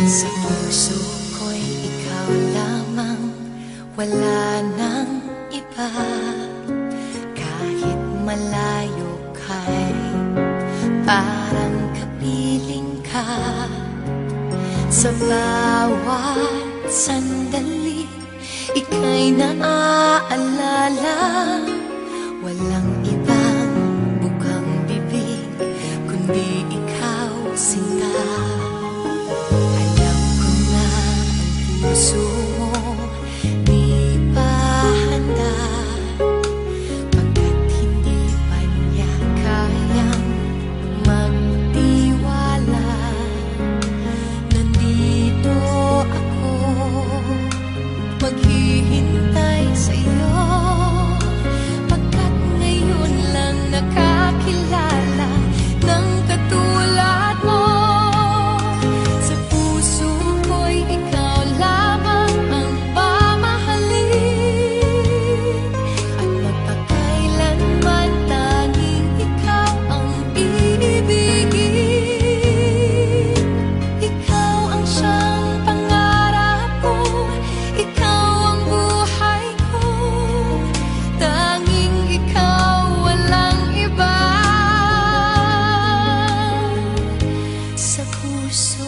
Sa puso ko'y ikaw lamang, wala nang iba. Kahit malayo ka'y parang kapiling ka. Sa bawat sandali, ika'y naaalala. Walang ibang bukang bibig, kundi ikaw, sinta. Alam ko na ang puso mo di pa handa, pagkat hindi pa niya kayang magtiwala. Nandito ako, maghihintay sa'yo, pagkat ngayon lang nakakilala ng katulad mo. Sa puso ko'y ikaw lamang ang mamahalin, at magpakailanman tanging ikaw ang iibigin. Ikaw ang siyang pangarap ko, ikaw ang buhay ko, tanging ikaw, walang iba. Sa puso